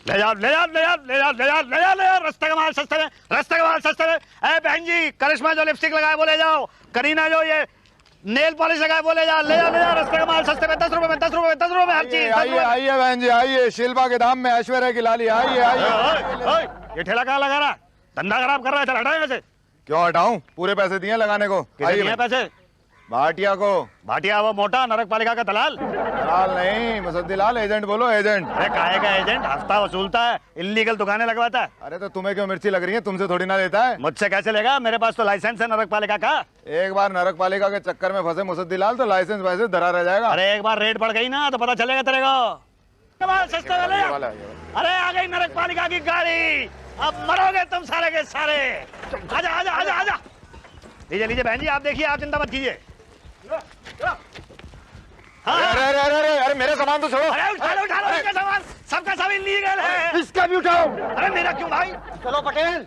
ले जाओ ले जाओ ले जाओ ले जाओ ले जाओ ले जाओ ले जाओ, रास्ते का माल सस्ते में, रास्ते का माल सस्ते में। ए बहन जी, करिश्मा जो लिपस्टिक लगाए वो ले जाओ, करीना जो ये नेल पॉलिश लगाए वो ले जाओ, ले जाओ ले जाओ, रास्ते का माल सस्ते में, 10 रुपए में, 10 रुपए में, 10 रुपए में हर चीज। आइए आइए बहन जी आइए, शिल्पा के दाम में ऐश्वर्या की लाली, आइए आइए। ये ठेला कहाँ लगा रहा, धंधा खराब कर रहा है, चल हटाओ यहाँ से। क्यों हटाऊं, पूरे पैसे दिए लगाने को। कितने पैसे? भाटिया को। भाटिया वो मोटा नरक पालिका का दलाल? दलाल नहीं, मुसद्दीलाल एजेंट बोलो, एजेंट। अरे काहे का एजेंट, हफ्ता वसूलता है, इल्लीगल दुकानें लगवाता है। अरे तो तुम्हें क्यों मिर्ची लग रही है, तुमसे थोड़ी ना लेता है। मुझसे कैसे लेगा, मेरे पास तो लाइसेंस है नरक पालिका का। एक बार नरक पालिका के चक्कर में फंसे मुसद्दीलाल तो लाइसेंस वैसे धरा रह जाएगा। अरे एक बार रेट बढ़ गई ना तो पता चलेगा तेरे को। सस्ते वाले, अरे आ गई नरक पालिका की गाड़ी, अब मरोगे तुम सारे के सारे। आजा आजा आजा आजा, लीजिए लीजिए बहन जी, आप देखिए, आप चिंता मत कीजिए। अरे अरे अरे अरे अरे मेरे सामान तो छोड़ो। अरे उठा लो इसका सामान, सबका सब इल्लीगल है। इसका भी उठाओ। अरे मेरा क्यों भाई? चलो पटेल।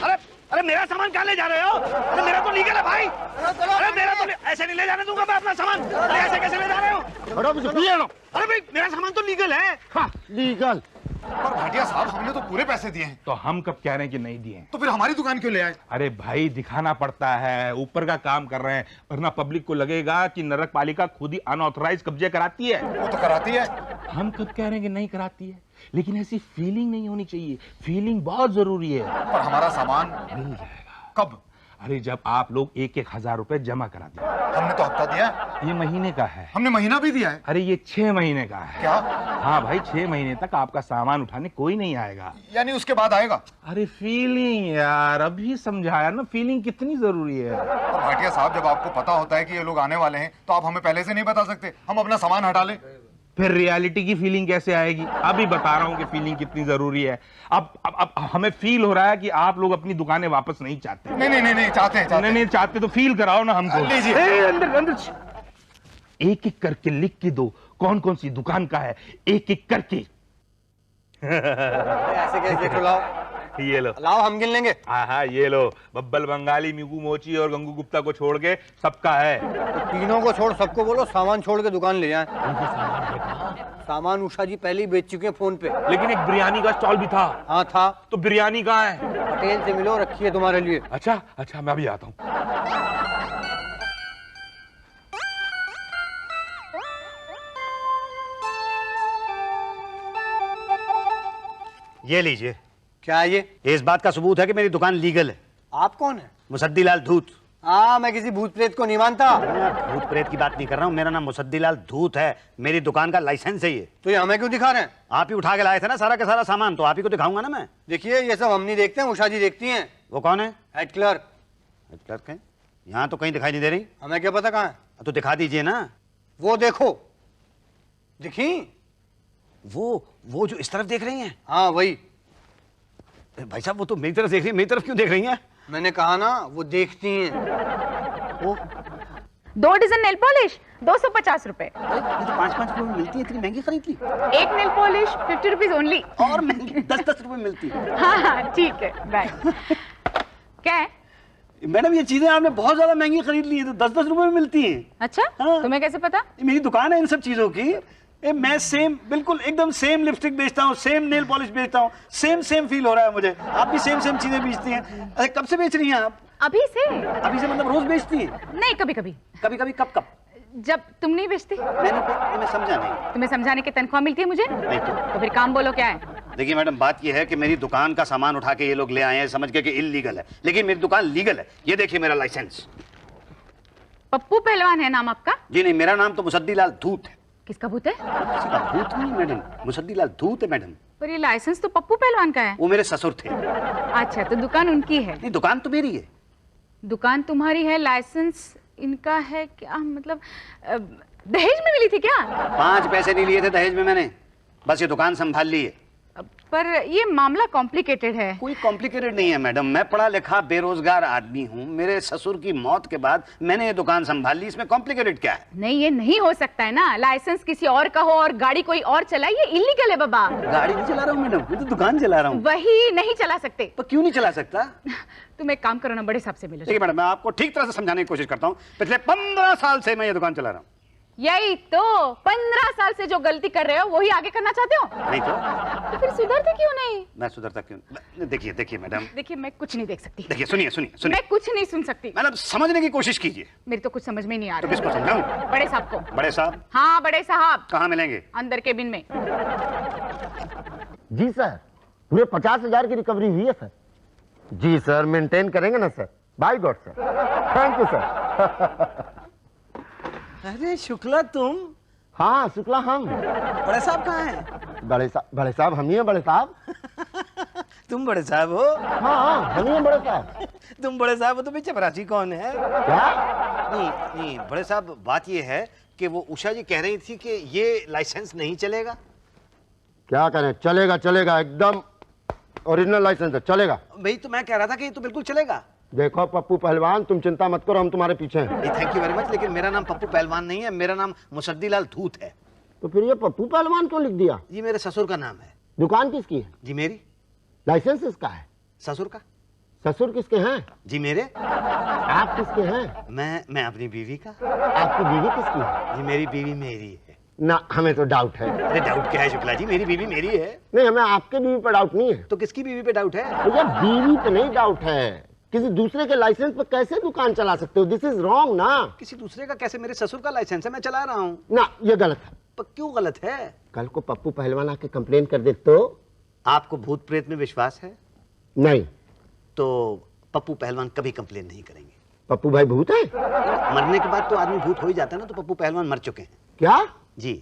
अरे अरे मेरा सामान कहाँ ले जा रहे हो? अरे मेरा तो लीगल है भाई। अरे मेरा तो ऐसे नहीं ले जाने दूंगा मैं अपना सामान। अरे ऐसे कैसे ले जा रहे हो? अरे भाई मेरा सामान तो लीगल है। हाँ, लीगल। पर भाटिया साहब, हमने तो पूरे पैसे दिए हैं। तो हम कब कह रहे हैं कि नहीं दिए? तो फिर हमारी दुकान क्यों ले आए? अरे भाई दिखाना पड़ता है, ऊपर का काम कर रहे हैं, वरना पब्लिक को लगेगा कि नरक पालिका खुद ही अनऑथराइज कब्जे कराती है। वो तो कराती है। हम कब कह रहे हैं कि नहीं कराती है, लेकिन ऐसी फीलिंग नहीं होनी चाहिए। फीलिंग बहुत जरूरी है। पर हमारा सामान मिल जाएगा। कब? अरे जब आप लोग 1-1 हजार रुपए जमा करा दें। हमने तो हफ्ता दिया। ये महीने का है। हमने महीना भी दिया है। अरे ये 6 महीने का है। क्या? हाँ भाई, 6 महीने तक आपका सामान उठाने कोई नहीं आएगा। यानी उसके बाद आएगा? अरे फीलिंग यार, अभी समझाया ना, फीलिंग कितनी जरूरी है। तो भाटिया साहब, जब आपको पता होता है कि ये लोग आने वाले हैं तो आप हमें पहले से नहीं बता सकते? हम अपना सामान हटा लें। फिर रियलिटी की फीलिंग कैसे आएगी? अभी बता रहा हूँ कि फीलिंग कितनी जरूरी है। अब हमें फील हो रहा है कि आप लोग अपनी दुकानें वापस नहीं चाहते। नहीं चाहते हैं, नहीं चाहते तो फील कराओ ना हमको। लीजिए। अंदर एक करके लिख के दो कौन कौन सी दुकान का है, एक करके। ऐसे कैसे खिलाओ? ये लो, लाओ हम गिन लेंगे। हाँ ये लो, बब्बल बंगाली, मिगू मोची और गंगू गुप्ता को छोड़ के सबका है। तो तीनों को छोड़ सबको बोलो सामान छोड़ के दुकान ले जाएं। सामान उषा जी पहले ही बेच चुके हैं फोन पे। लेकिन एक बिरयानी का स्टॉल भी था। हाँ था। तो बिरयानी कहाँ है? पटेल से मिलो, रखी है तुम्हारे लिए। अच्छा मैं अभी आता हूँ। ये लीजिए। क्या है ये? इस बात का सबूत है कि मेरी दुकान लीगल है। आप कौन है? मुसद्दीलाल धूत। हाँ, मैं किसी भूत प्रेत को नहीं मानता। भूत प्रेत की बात नहीं कर रहा हूँ, मेरा नाम मुसद्दीलाल धूत है, मेरी दुकान का लाइसेंस है ये। तो ये हमें क्यों दिखा रहे हैं? आप ही उठा के लाए थे ना सारा का सारा सामान, तो आप ही को दिखाऊंगा ना मैं। देखिए, ये सब हम नहीं देखते हैं, उषा जी देखती हैं। वो कौन है? Head clerk. क्लर्क है? यहाँ तो कहीं दिखाई नहीं दे रही। हमें क्या पता कहाँ है। तो दिखा दीजिए ना। वो देखो, दिखी? वो जो इस तरफ देख रही हैं? हाँ वही। भाई साहब, वो तो मेरी तरफ देख रही है, मेरी तरफ क्यों देख रही हैं? मैंने कहा ना, वो देखती हैं। वो 2 डजन नेल पॉलिश 250 रुपए। ये तो 5-5 रुपए में मिलती है, इतनी महंगी खरीद ली। एक नेल पॉलिश 50 रुपीज ओनली। और महंगी 10-10 रुपए मिलती है। हाँ ठीक है, बाय। क्या है मैडम, ये चीजें आपने बहुत ज्यादा महंगी खरीद ली है, तो 10-10 रुपए में मिलती है। अच्छा हाँ। तुम्हें कैसे पता? ये मेरी दुकान है इन सब चीजों की। मैं बिल्कुल एकदम सेम लिपस्टिक बेचता हूँ, सेम नेल पॉलिश बेचता हूँ, सेम फील हो रहा है मुझे। आप भी सेम चीजें बेचती हैं। अरे कब से बेच रही हैं आप? अभी से? अभी से मतलब रोज बेचती हैं? नहीं, कभी कभी। कभी कब? जब तुम नहीं बेचती। मैं समझा नहीं। तुम्हें समझाने की तनख्वाह मिलती है मुझे? नहीं तो फिर काम बोलो, क्या है? देखिए मैडम, बात यह है कि मेरी दुकान का सामान उठा के ये लोग ले आए हैं समझ के कि इल्लीगल है, लेकिन मेरी दुकान लीगल है। ये देखिए मेरा लाइसेंस। पप्पू पहलवान है नाम आपका? जी नहीं, मेरा नाम तो मुसद्दीलाल धूत है। किसका भूत है? किसी का भूत नहीं मैडम, मुसद्दीलाल धूत है मैडम। पर ये लाइसेंस तो पप्पू पहलवान का है। वो मेरे ससुर थे। अच्छा, तो दुकान उनकी है? नहीं, दुकान तो मेरी है। दुकान तुम्हारी है, लाइसेंस इनका है? क्या मतलब दहेज में मिली थी क्या? 5 पैसे नहीं लिए थे दहेज में मैंने, बस ये दुकान संभाल ली है। पर ये मामला कॉम्प्लिकेटेड है। कोई कॉम्प्लिकेटेड नहीं है मैडम, मैं पढ़ा लिखा बेरोजगार आदमी हूँ। मेरे ससुर की मौत के बाद मैंने ये दुकान संभाल ली, इसमें कॉम्प्लिकेटेड क्या है? नहीं, ये नहीं हो सकता है ना। लाइसेंस किसी और का हो और गाड़ी कोई और चलाए, ये इलीगल है बाबा। गाड़ी नहीं चला रहा हूँ मैडम, मैं तो दुकान चला रहा हूँ। वही नहीं चला सकते तो क्यों नहीं चला सकता? तुम एक काम करो ना, बड़े साहब से मिलो। देखिए मैडम, मैं आपको ठीक तरह से समझाने की कोशिश करता हूँ। पिछले 15 साल से मैं ये दुकान चला रहा हूँ। यही तो 15 साल से जो गलती कर रहे हो वही आगे करना चाहते हो। नहीं तो फिर सुधरते क्यों नहीं? मैं सुधरता क्यों? देखिए देखिए मैडम, देखिए मैं कुछ नहीं देख सकती। देखिए सुनिए सुनिए सुनिए, मैं कुछ नहीं सुन सकती। मैडम समझने की कोशिश कीजिए। मेरी तो कुछ समझ में नहीं आ तो रहा। किसको समझाऊं? बड़े साहब को। बड़े साहब? हाँ बड़े साहब। कहाँ मिलेंगे? अंदर केबिन में। जी सर, पूरे 50,000 की रिकवरी हुई है सर। जी सर, मेंटेन करेंगे ना सर। By God sir, thank you sir. अरे शुक्ला तुम? हाँ शुक्ला हम। बड़े साहब कहाँ हैं? बड़े साहब हम ही हैं बड़े साहब। तुम बड़े साहब हो? हाँ हम ही हैं बड़े साहब। तुम बड़े साहब हो तो पीछे चपरासी कौन है? क्या? नहीं नहीं बड़े साहब, बात ये है कि वो उषा जी कह रही थी कि ये लाइसेंस नहीं चलेगा। क्या करें, चलेगा चलेगा, एकदम ओरिजिनल लाइसेंस है, चलेगा। भाई तो मैं कह रहा था कि ये तो बिल्कुल चलेगा। देखो पप्पू पहलवान, तुम चिंता मत करो, हम तुम्हारे पीछे हैं। थैंक यू वेरी मच, लेकिन मेरा नाम पप्पू पहलवान नहीं है, मेरा नाम मुसद्दीलाल धूत है। तो फिर ये पप्पू पहलवान क्यों लिख दिया? जी मेरे ससुर का नाम है। दुकान किसकी है? जी मेरी। लाइसेंस किसका है? ससुर का। ससुर किसके हैं? जी मेरे। आप किसके हैं? मैं अपनी बीवी का। आपकी बीवी किसकी है? जी मेरी बीवी मेरी है। ना हमें तो डाउट है। अरे डाउट क्या है शुक्ला जी, मेरी बीवी मेरी है। नहीं, हमें आपके बीवी पर डाउट नहीं है। तो किसकी बीवी पे डाउट है? भैया बीवी पे नहीं डाउट है, किसी दूसरे के लाइसेंस पर कैसे दुकान चला सकते हो? दिस इज रॉन्ग ना। किसी दूसरे का कैसे? मेरे ससुर का लाइसेंस है, मैं चला रहा हूँ ना, ये गलत है। पर क्यों गलत है? कल को पप्पू पहलवान आके कंप्लेन कर दे तो? आपको भूत प्रेत में विश्वास है? नहीं। तो पप्पू पहलवान कभी कंप्लेन नहीं करेंगे। पप्पू भाई भूत है? मरने के बाद तो आदमी भूत हो ही जाता है ना, तो पप्पू पहलवान मर चुके हैं। क्या? जी।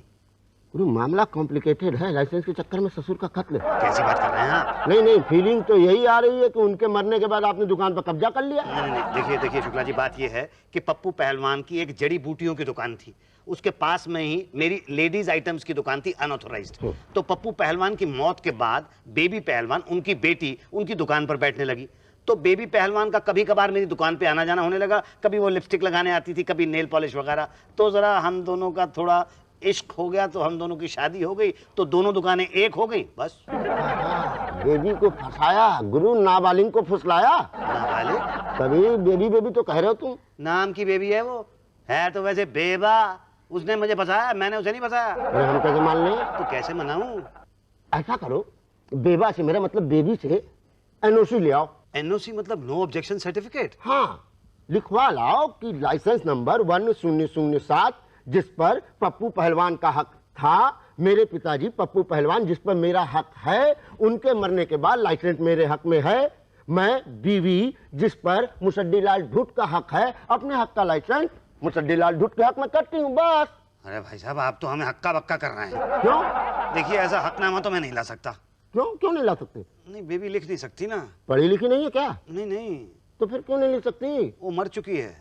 गुरु मामला कॉम्प्लिकेटेड है, लाइसेंस के चक्कर में ससुर का कत्ल। कैसी बात कर रहे हैं आप? नहीं नहीं, फीलिंग तो यही आ रही है कि उनके मरने के बाद आपने दुकान पर कब्जा कर लिया। नहीं नहीं देखिए देखिए शुक्ला जी, बात यह है कि पप्पू पहलवान की एक जड़ी बूटियों की दुकान थी, उसके पास में ही मेरी लेडीज आइटम्स की दुकान थी अनऑथोराइज्ड। तो पप्पू पहलवान की मौत के बाद बेबी पहलवान, उनकी बेटी, उनकी दुकान पर बैठने लगी। तो बेबी पहलवान का कभी कभार मेरी दुकान पे आना जाना होने लगा, कभी वो लिपस्टिक लगाने आती थी, कभी नेल पॉलिश वगैरह। तो जरा हम दोनों का थोड़ा इश्क हो गया, तो हम दोनों की शादी हो गई, तो दोनों दुकानें एक हो गई, बस। बेबी को फंसाया गुरु, नाबालिग को फुसलाया। नाबालिग? तभी बेबी बेबी तो कह रहे हो तुम। नाम की बेबी है वो, है तो वैसे बेबा। उसने मुझे फंसाया, मैंने उसे नहीं फंसाया। अरे हम कैसे मान लें? तो कैसे मनाऊं? ऐसा करो, बेबा से, मेरा मतलब बेबी से एनओसी ले आओ। एनओसी मतलब नो ऑब्जेक्शन सर्टिफिकेट? हाँ, लिखवा लाओ कि लाइसेंस नंबर 1007 जिस पर पप्पू पहलवान का हक था, मेरे पिताजी पप्पू पहलवान जिस पर मेरा हक है, उनके मरने के बाद लाइसेंस मेरे हक में है। मैं बीवी जिस पर मुसद्दीलाल धूत का हक है, अपने हक का लाइसेंस मुसद्दीलाल धूत के हक में करती हूँ, बस। अरे भाई साहब, आप तो हमें हक्का बक्का कर रहे हैं। क्यों? देखिए ऐसा हकनामा तो मैं नहीं ला सकता। क्यों क्यों नहीं ला सकते? नहीं, बेबी लिख नहीं सकती ना। पढ़ी लिखी नहीं है क्या? नहीं नहीं, तो फिर क्यों नहीं लिख सकती? वो मर चुकी है।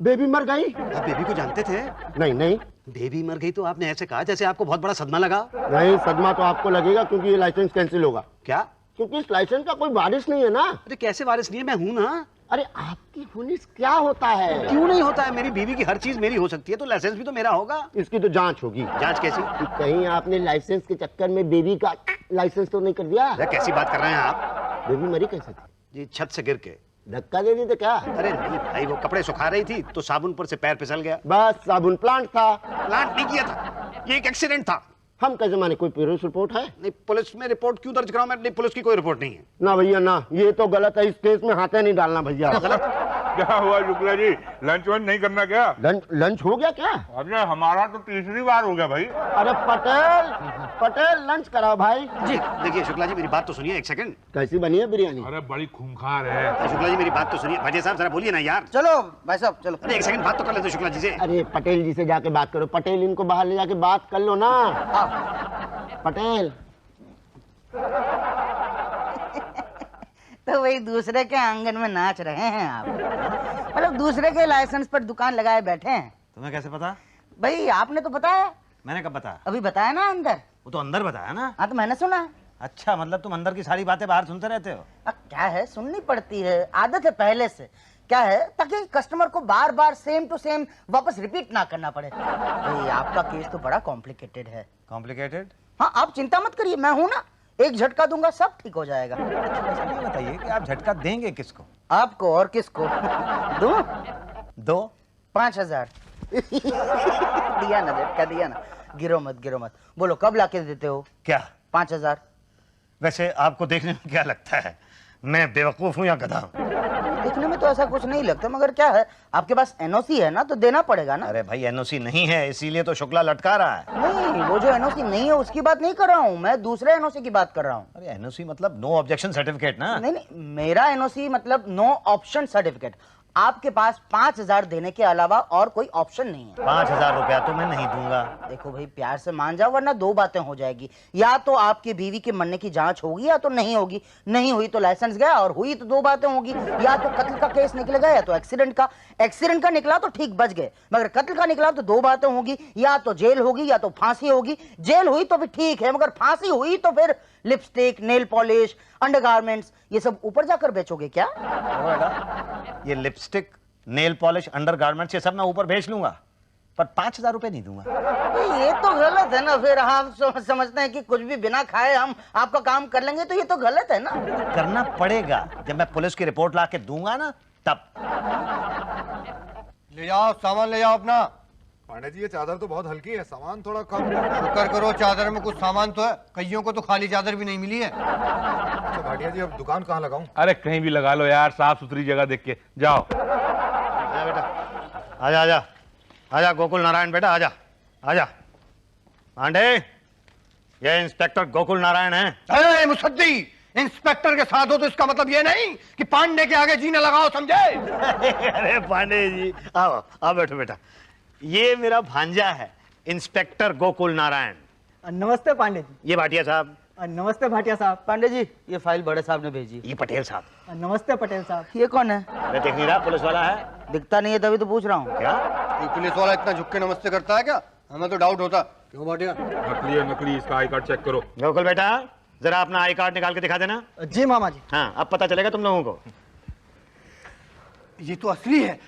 बेबी मर गई? आप बेबी को जानते थे? नहीं नहीं बेबी मर गई तो आपने ऐसे कहा जैसे आपको बहुत बड़ा सदमा लगा। नहीं, सदमा तो आपको लगेगा क्योंकि ये लाइसेंस कैंसिल होगा। क्या? क्योंकि इस लाइसेंस का कोई वारिस नहीं है ना। अरे कैसे वारिस नहीं है? मैं हूं ना। अरे आपकी हुनिस क्या होता है? क्यों नहीं होता है? मेरी बीवी की हर चीज मेरी हो सकती है, तो लाइसेंस भी तो मेरा होगा। इसकी तो जांच होगी। जांच कैसी? कि कहीं आपने लाइसेंस के चक्कर में बेबी का लाइसेंस तो नहीं कर दिया? अरे कैसी बात कर रहे हैं आप? बेबी मरी कैसे थी? जी छत से गिर के। धक्का दे दी तो क्या? अरे नहीं भाई, वो कपड़े सुखा रही थी तो साबुन पर से पैर फिसल गया। बस साबुन प्लांट था। प्लांट नहीं किया था, ये एक एक्सीडेंट था। हम कैसे माने? कोई पुलिस रिपोर्ट है? नहीं, पुलिस में रिपोर्ट क्यों दर्ज कराऊं मैं? नहीं, पुलिस की कोई रिपोर्ट नहीं है। ना भैया ना, ये तो गलत है, इस केस में हाथे नहीं डालना भैया। क्या हुआ शुक्ला जी, लंच वंच नहीं करना क्या? लंच हो गया क्या? अरे हमारा तो तीसरी बार हो गया भाई। अरे पटेल लंच कराओ भाई। जी देखिए शुक्ला जी, मेरी बात तो सुनिए एक सेकंड। कैसी बनी है बिरयानी? अरे बड़ी खूंखार है। शुक्ला जी मेरी बात तो सुनिए। भाई साहब जरा बोलिए ना यार। चलो भाई साहब चलो। अरे एक सेकंड बात तो कर लेते शुक्ला जी से। अरे पटेल जी से जाके बात करो, पटेल इनको बाहर ले जाके बात कर लो ना। पटेल तो वही दूसरे के आंगन में नाच रहे हैं आप? मतलब दूसरे के लाइसेंस पर दुकान लगाए बैठे हैं। तुम्हें कैसे पता? भाई आपने तो बताया। मैंने कब बताया? अभी बताया ना अंदर। वो तो अंदर बताया ना। हाँ तो मैंने सुना। अच्छा, मतलब तुम अंदर की सारी बातें बाहर सुनते रहते हो? क्या है, सुननी पड़ती है, आदत है पहले से। क्या है, ताकि कस्टमर को बार बार सेम टू सेम वापस रिपीट ना करना पड़े। भाई आपका केस तो बड़ा कॉम्प्लिकेटेड है। कॉम्प्लिकेटेड? हाँ आप चिंता मत करिए, मैं हूं ना, एक झटका दूंगा सब ठीक हो जाएगा। अच्छा ये बताइए कि आप झटका देंगे किसको? आपको और किसको? दूं? दो। 5000। दिया ना झटका, दिया ना। गिरो मत, गिरो मत। बोलो कब लाके देते हो? क्या 5000? वैसे आपको देखने में क्या लगता है, मैं बेवकूफ हूँ या गधा हूँ? देखने में तो ऐसा कुछ नहीं लगता, मगर क्या है, आपके पास एनओसी है ना, तो देना पड़ेगा ना। अरे भाई एनओसी नहीं है, इसीलिए तो शुक्ला लटका रहा है। नहीं, वो जो एनओसी नहीं है उसकी बात नहीं कर रहा हूँ मैं, दूसरे एनओसी की बात कर रहा हूँ। अरे एनओसी मतलब नो ऑब्जेक्शन सर्टिफिकेट ना? नहीं नहीं, मेरा एनओसी मतलब नो ऑप्शन सर्टिफिकेट। आपके पास 5000 देने के अलावा और कोई ऑप्शन नहीं है। 5000 रुपया तो मैं नहीं दूंगा। देखो भाई, प्यार से मान जाओ, वरना दो बातें हो जाएगी। या तो आपकी बीवी के मरने की जांच होगी या तो नहीं होगी। नहीं हुई तो लाइसेंस गया, और हुई तो दो बातें होगी, या तो कत्ल का केस निकलेगा या तो एक्सीडेंट का। एक्सीडेंट का निकला तो ठीक बच गए, मगर कत्ल का निकला तो दो बातें होगी, या तो जेल होगी या तो फांसी होगी। जेल हुई तो भी ठीक है, मगर फांसी हुई तो फिर लिपस्टिक, नेल पॉलिश, अंडरगारमेंट्स, ये सब ऊपर जाकर बेचोगे क्या? ये लिपस्टिक, नेल पॉलिश, अंडरगारमेंट्स, ये सब मैं ऊपर भेज लूंगा, पर 5000 रुपए नहीं दूंगा। ये तो गलत है ना। फिर हम समझते हैं कि कुछ भी बिना खाए हम आपका काम कर लेंगे, तो ये तो गलत है ना। करना पड़ेगा, जब मैं पुलिस की रिपोर्ट ला के दूंगा ना तब। ले जाओ सामान, ले जाओ अपना। पांडे जी ये चादर तो बहुत हल्की है, सामान थोड़ा कम। शुक्र करो चादर में कुछ सामान तो है, कईयों को तो खाली चादर भी नहीं मिली है। अच्छा भाटिया जी, अब दुकान कहाँ लगाऊं? अरे कहीं भी लगा लो यार, साफ सुथरी जगह देख के जाओ। आजा बेटा, आजा आजा आजा गोकुल नारायण बेटा, आजा आजा। पांडे, ये इंस्पेक्टर गोकुल नारायण है। अरे मुसद्दी, इंस्पेक्टर के साथ हो तो इसका मतलब ये नहीं कि पांडे के आगे जीने लगाओ, समझे? अरे पांडे जी, आओ आओ बैठो बेटा। ये मेरा भांजा है, इंस्पेक्टर गोकुल नारायण। नमस्ते पांडे जी। ये भाटिया साहब। नमस्ते भाटिया साहब। पांडे जी, ये फाइल बड़े साहब ने भेजी। ये पटेल साहब। नमस्ते पटेल साहब। ये कौन है? मैं देख नहीं रहा, पुलिस वाला है। दिखता नहीं है, तभी तो पूछ रहा हूँ। क्या ये पुलिस वाला इतना झुक के नमस्ते करता है क्या? हमें तो डाउट होता। क्यों भाटिया? नकली है, नकली, इसका आई कार्ड चेक करो। गोकुल बेटा, जरा अपना आई कार्ड निकाल के दिखा देना। जी मामा जी। हाँ, अब पता चलेगा तुम लोगों को। ये तो असली है।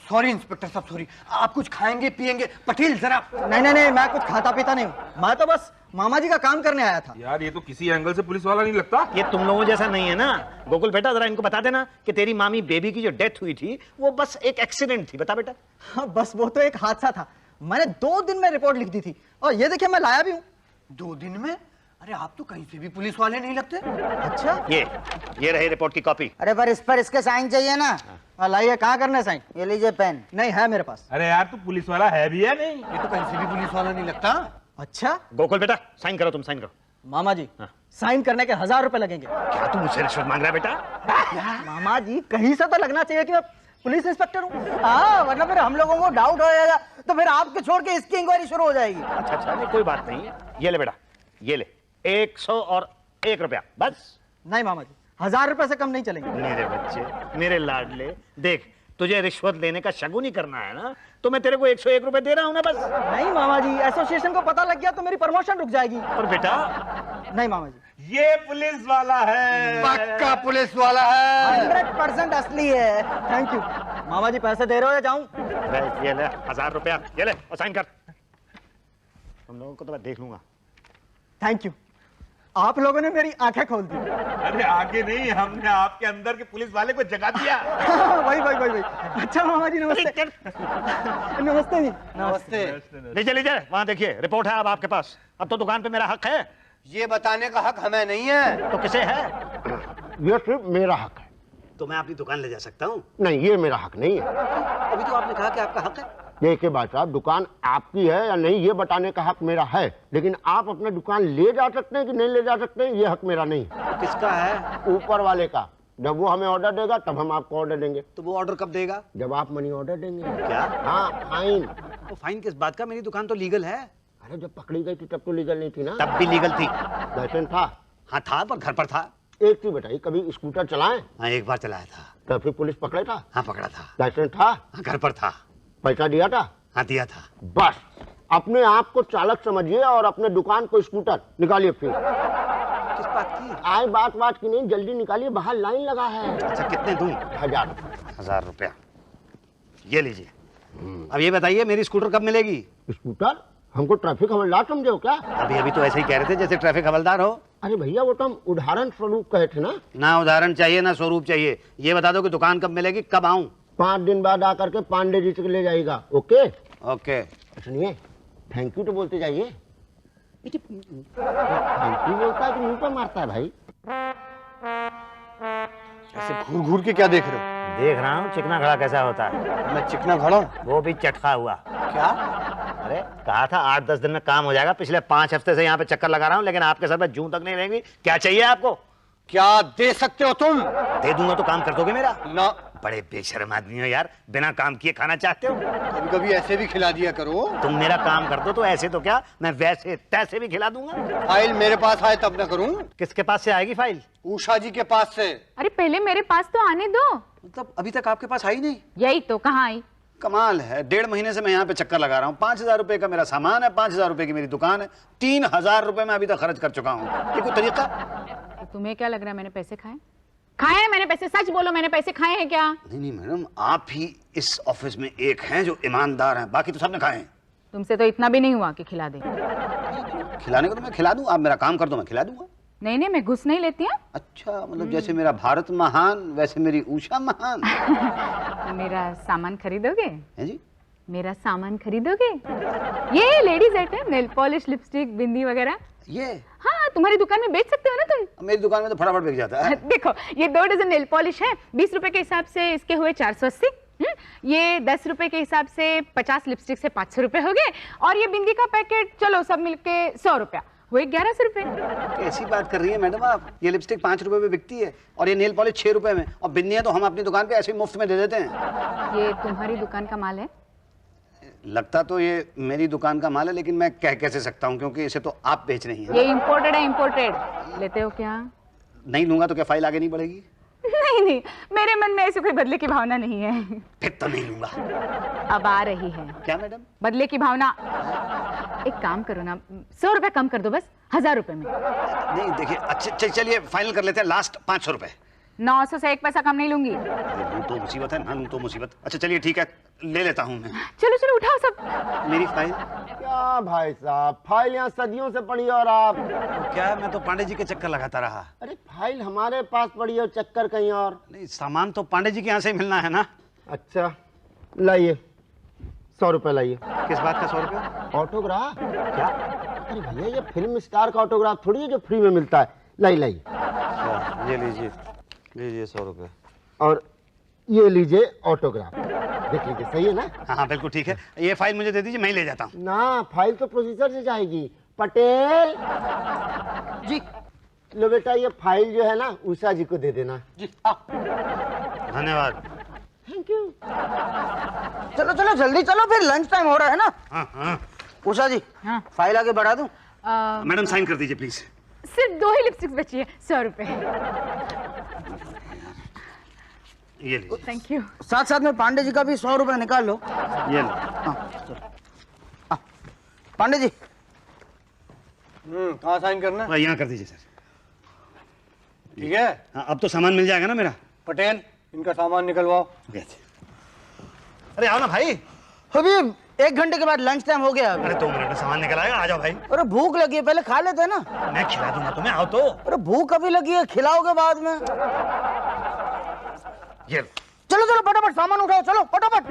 सॉरी इंस्पेक्टर साहब, सॉरी। आप कुछ खाएंगे पिएंगे? पटेल जरा। नहीं नहीं नहीं, मैं कुछ खाता पीता नहीं हूँ, मैं तो बस मामा जी का काम करने आया था। यार ये तो किसी एंगल से पुलिस वाला नहीं लगता। ये तुम लोगों जैसा नहीं है ना। गोकुल बेटा, जरा इनको बता देना कि तेरी मामी बेबी की जो डेथ हुई थी वो बस एक एक्सीडेंट थी। बता बेटा। हाँ, बस वो तो एक हादसा था। मैंने 2 दिन में रिपोर्ट लिख दी थी, और ये देखिए मैं लाया भी हूँ। 2 दिन में? अरे आप तो कहीं से भी पुलिस वाले नहीं लगते। अच्छा, ये रही रिपोर्ट की कॉपी। अरे पर इस पर इसके साइन चाहिए ना। लाइए, कहाँ करना साइन? ये लीजिए पेन। नहीं है मेरे पास। अरे यार तू पुलिस वाला है भी या नहीं? ये तो कहीं से भी पुलिस वाला नहीं लगता। अच्छा गोकुल बेटा, साइन करो, तुम साइन करो। मामा जी, हाँ। साइन करने के 1000 रुपए लगेंगे। क्या तू मुझसे रिश्वत मांग रहा है बेटा? मामा जी, कहीं से तो लगना चाहिए कि मैं पुलिस इंस्पेक्टर हूँ। हाँ, वरना फिर हम लोगों को डाउट हो जाएगा, तो फिर आपके छोड़ के इसकी इंक्वायरी शुरू हो जाएगी। अच्छा अच्छा, नहीं कोई बात नहीं। ये ले बेटा, ये ले 101 रुपया बस। नहीं मामा जी, 1000 रुपए से कम नहीं चलेंगे। मेरे बच्चे, मेरे लाडले, देख तुझे रिश्वत लेने का शगुन ही करना है ना, तो मैं तेरे को 101 रुपए दे रहा हूं ना बस। नहीं मामा जी, एसोसिएशन को पता लग गया तो मेरी प्रमोशन रुक जाएगी। पर बेटा, नहीं मामा जी, ये पुलिस वाला है। पक्का पुलिस वाला है। 100% असली है। Thank you. मामा जी, पैसे दे रहे हो या जाऊं? ये ले 1000 रुपया, ये ले और साइन कर। तुम लोगों को तो मैं देख लूंगा। थैंक यू, आप लोगों ने मेरी आंखें खोल दी। अरे आगे नहीं, हमने आपके अंदर के पुलिस वाले को जगा दिया। वही। अच्छा मामा जी, नमस्ते। नमस्ते जी। नमस्ते। लीजिए लीजिए, वहां देखिए रिपोर्ट है अब आपके पास। अब तो दुकान पे मेरा हक है। ये बताने का हक हमें नहीं है। तो किसे है? ये सिर्फ मेरा हक है। तो मैं अपनी दुकान ले जा सकता हूँ? नहीं, ये मेरा हक नहीं है। अभी तो आपने कहा कि आपका हक है। देखिए भाई साहब, दुकान आपकी है या नहीं ये बताने का हक मेरा है, लेकिन आप अपना दुकान ले जा सकते हैं कि नहीं ले जा सकते हैं, ये हक मेरा नहीं है। किसका है? ऊपर वाले का। जब वो हमें ऑर्डर देगा तब हम आपको ऑर्डर देंगे। तो वो ऑर्डर कब देगा? जब आप मनी ऑर्डर देंगे। क्या? हाँ, फाइन। तो फाइन किस बात का? मेरी दुकान तो लीगल है। अरे जब पकड़ी गई थी तब तो लीगल नहीं थी ना। तब भी लीगल थी। लाइसेंस था? हाँ था, पर घर पर था। एक चीज बताइए, कभी स्कूटर चलाएं? हाँ, एक बार चलाया था। ट्रैफिक पुलिस पकड़े था? हाँ, पकड़ा था। लाइसेंस था? हाँ, घर पर था। पैसा दिया था? हाँ, दिया था। बस अपने आप को चालक समझिए और अपने दुकान को स्कूटर निकालिए। फिर किस बात की? आए बात की नहीं, जल्दी निकालिए, बाहर लाइन लगा है। अच्छा, कितने दूं? 1000 रुपया। ये लीजिए। अब ये बताइए, मेरी स्कूटर कब मिलेगी? स्कूटर? हमको ट्रैफिक हवलदार समझे हो क्या? अभी तो ऐसे ही कह रहे थे जैसे ट्रैफिक हवलदार हो। अरे भैया, वो तो हम उदाहरण स्वरूप कहे थे ना। ना उदाहरण चाहिए ना स्वरूप चाहिए। ये बता दो कि दुकान कब मिलेगी, कब आऊं? 5 दिन बाद आकर के पांडे जी से ले जाएगा। ओके? ओके। सुनिए, थैंक यू तो बोलते जाइए। थैंक यू बोलता है कि मुंह पर मारता है भाई? ऐसे घूर घूर के क्या देख रहे हो? देख रहा हूँ चिकना खड़ा कैसा होता है। मैं चिकना खड़ा हूँ? वो भी चटका हुआ। क्या? अरे कहा था 8-10 दिन में काम हो जाएगा। पिछले 5 हफ्ते से यहाँ पे चक्कर लगा रहा हूँ, लेकिन आपके सर पे जूं तक नहीं रहेंगी। क्या चाहिए आपको? क्या दे सकते हो तुम? दे दूंगा तो काम कर दोगे मेरा? ना। बड़े बेशर्म आदमी हो यार, बिना काम किए खाना चाहते हो? कभी कभी ऐसे भी खिला दिया करो। तुम मेरा काम कर दो तो ऐसे तो क्या, मैं वैसे तैसे भी खिला दूंगा। फाइल मेरे पास आए तब ना करूं। किसके पास से आएगी फाइल? उषा जी के पास से। अरे पहले मेरे पास तो आने दो। मतलब अभी तक आपके पास आई नहीं? यही तो, कहाँ आई? कमाल है, 1.5 महीने से मैं यहाँ पे चक्कर लगा रहा हूँ। 5,000 रुपए का मेरा सामान है, 5,000 रुपए की मेरी दुकान है, 3,000 रुपए मैं अभी तक खर्च कर चुका हूँ। ये कोई तरीका? तो तुम्हें क्या लग रहा है मैंने पैसे खाए? खाए हैं मैंने पैसे, सच बोलो, मैंने पैसे खाए हैं क्या? नहीं नहीं मैडम, आप ही इस ऑफिस में एक हैं जो ईमानदार हैं, बाकी तो सबने खाए हैं। तुमसे तो इतना भी नहीं हुआ कि खिला दे। खिलाने को तो मैं खिला दूं, आप मेरा काम कर दो, मैं खिला दूंगा। नहीं नहीं, मैं घुस नहीं लेती हूँ। अच्छा, मतलब जैसे मेरा भारत महान वैसे मेरी उषा महान। मेरा सामान खरीदोगे? है जी? मेरा सामान खरीदोगे? ये ladies item, nail polish, lipstick, bindi वगैरह। ये? हाँ, तुम्हारी दुकान में बेच सकते हो ना तुम। मेरी दुकान में तो फटाफट बिक जाता है। देखो, ये 2 डजन नेल पॉलिश है, 20 रुपए के हिसाब से इसके हुए 480। ये 10 रुपए के हिसाब से 50 लिपस्टिक से 500 रुपए हो गए, और ये बिंदी का पैकेट चलो सब मिलके 100 रुपया हुए 1100 रुपए। कैसी बात कर रही है मैडम आप? ये लिपस्टिक 5 रुपए में बिकती है और ये नेल पॉलिश 6 रुपए में, और बिंदियां तो हम अपनी दुकान पे ऐसे ही मुफ्त में दे देते हैं। ये तुम्हारी दुकान का माल है? लगता तो ये मेरी दुकान का माल है, लेकिन मैं कह कैसे सकता हूँ, क्योंकि इसे तो आप बेच रही हैं। ये इम्पोर्टेड है, इम्पोर्टेड। लेते हो क्या? नहीं लूंगा तो क्या फाइल आगे नहीं बढ़ेगी? नहीं नहीं, मेरे मन में ऐसी कोई बदले की भावना नहीं है। फिर तो नहीं लूंगा। अब आ रही है। क्या मैडम? बदले की भावना। एक काम करो ना, 100 रुपए कम कर दो बस, 1000 रुपए में। नहीं देखिए, अच्छा चलिए फाइनल कर लेते हैं, लास्ट 500 रुपए। 900 से 1 पैसा कम नहीं लूंगी। लूं तो मुसीबत है ना, लूं तो मुसीबत। अच्छा चलिए ठीक है, ले लेता हूँ मैं। चलो चलो उठाओ सब। मेरी फाइल? क्या भाई साहब, फाइल यहाँ सदियों से पड़ी है और आप? तो क्या, मैं तो पांडे जी के चक्कर लगाता रहा। अरे फाइल हमारे पास पड़ी है और चक्कर कहीं और। नहीं, सामान तो पांडे जी के यहाँ से ही मिलना है ना। अच्छा लाइए, 100 रुपए लाइए। किस बात का 100 रुपये? ऑटोग्राफ? क्या? अरे भैया ये फिल्म स्टार का ऑटोग्राफ थोड़ी है जो फ्री में मिलता है। लाइए। ये लीजिए, लीजिए 100 रुपये। और ये लीजिए ऑटोग्राफ, देख लीजिए, सही है ना? हाँ बिल्कुल ठीक है। ये फाइल मुझे दे दीजिए, मैं ही ले जाता हूँ। ना, फाइल तो प्रोसीजर से जाएगी। पटेल जी। लो बेटा, ये फाइल जो है ना उषा जी को दे देना। जी धन्यवाद। Thank you. चलो चलो जल्दी चलो, फिर लंच टाइम हो रहा है ना। हाँ हाँ। उषा जी, हाँ। फाइल आगे बढ़ा दूं? मैडम साइन कर दीजिए प्लीज। सिर्फ 2 ही लिपस्टिक बची है, 100 रुपए। ये लीजिए। Thank you. साथ साथ में पांडे जी का भी 100 रुपए निकाल लो। ये लो। पांडे जी। कहाँ साइन करना है? यहाँ कर दीजिए सर। ठीक है। हाँ, अब तो सामान मिल जाएगा ना मेरा? पटेल, इनका सामान निकलवाओ। अरे आओ ना भाई। अभी 1 घंटे के बाद लंच टाइम हो गया। अरे 2 मिनट में सामान निकल आएगा, आ जाओ भाई। अरे भूख लगी है, पहले खा लेते हैं ना। मैं खिला दूंगा तुम्हें, आओ तो। अरे भूख अभी लगी है, खिलाओगे बाद में। ये चलो चलो फटाफट सामान उठाओ, चलो फटाफट।